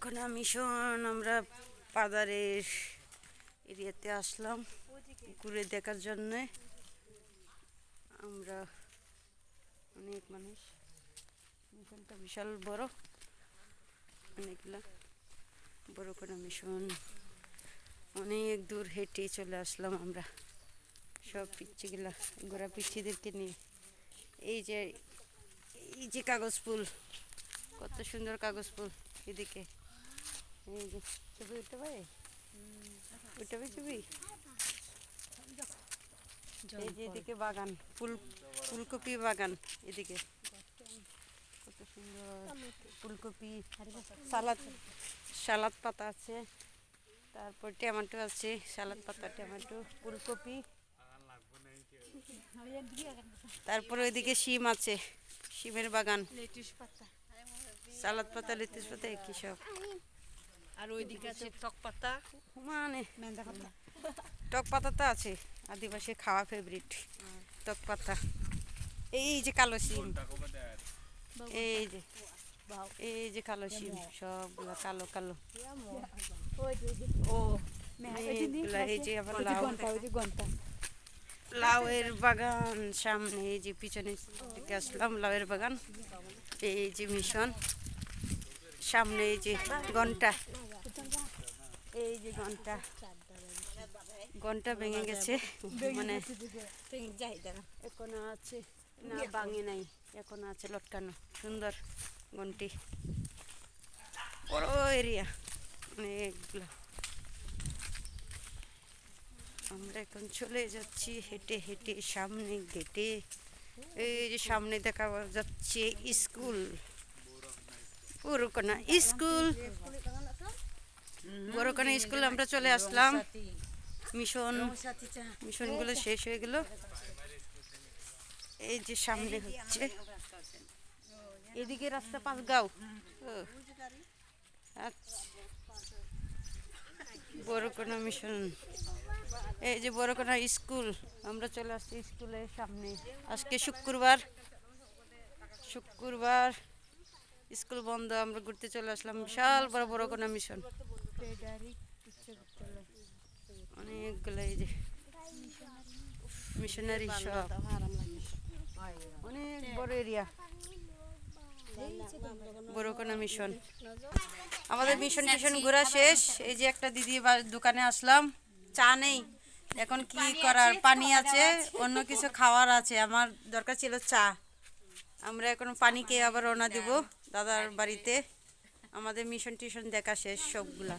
বরকনা mission আমরা পাদারের এরিয়াতে আসলাম ঘুরে দেখার জন্য। আমরা অনেক মানুষ, মিশনটা বিশাল বড়, অনেকগুলা বরকনা মিশন অনেক দূর হেঁটে চলে আসলাম আমরা সব পিচ্ছিগুলা গোড়া পিচ্ছিদেরকে নিয়ে। এই যে কাগজ ফুল, কত সুন্দর কাগজ ফুল এদিকে। এই যে ছবি উঠতে পারে, উঠতে পারে ছবি। এই যে এদিকে বাগান, ফুলকপি বাগান এদিকে, কত সুন্দর ফুলকপি, সালাদ পাতা আছে, তারপর টমেটো আছে, সালাদ পাতা, টমেটো, ফুলকপি, তারপর ওইদিকে শিম আছে, শিমের বাগান, সালাদ পাতা, লেটুস পাতা, একই সব। আর ওইদিকে আছে টক পাতা, মানে টক পাতা তো আছে, আদিবাসী খাওয়া ফেভারিট টক পাতা। এই যে কালো শিম, এই যে কালো শিম, সবগুলো কালো কালো। এই যে আবার লাউয়ের বাগান সামনে, এই যে পিছনে দিকে আসলাম লাউয়ের বাগান। এই যে মিশন সামনে, এই যে ঘন্টা, এই যে ঘন্টা ভেঙে গেছে, মানে এখনো আছে, না ভাঙে নাই, এখনো আছে লটকানো, সুন্দর ঘন্টি, বড় এরিয়া অনেকগুলো। আমরা এখন চলে যাচ্ছি হেঁটে হেঁটে সামনে গেটে। এই যে সামনে দেখা যাচ্ছে স্কুল, বরকনা স্কুল, বরকনা স্কুল। আমরা চলে আসলাম, মিশনগুলো শেষ হয়ে গেল। এই যে সামনে হচ্ছে, এদিকে রাস্তা পাঁচগাঁও। আচ্ছা, বরকনা মিশন, এই যে বরকনা স্কুল। আমরা চলে আসছি স্কুলের সামনে, আজকে শুক্রবার স্কুল বন্ধ, আমরা ঘুরতে চলে আসলাম। বিশাল বড় বরকনা মিশন, অনেকগুলো এই যে মিশনারি, সব অনেক বড় এরিয়া বরকনা মিশন। আমাদের মিশন টিশন ঘোরা শেষ। এই যে একটা দিদি দোকানে আসলাম, চা নেই, এখন কি করার, পানি আছে, অন্য কিছু খাওয়ার আছে, আমার দরকার ছিল চা। আমরা এখন পানি খেয়ে আবার রওনা দিব দাদার বাড়িতে। আমাদের মিশন টিশন দেখা শেষ সবগুলা।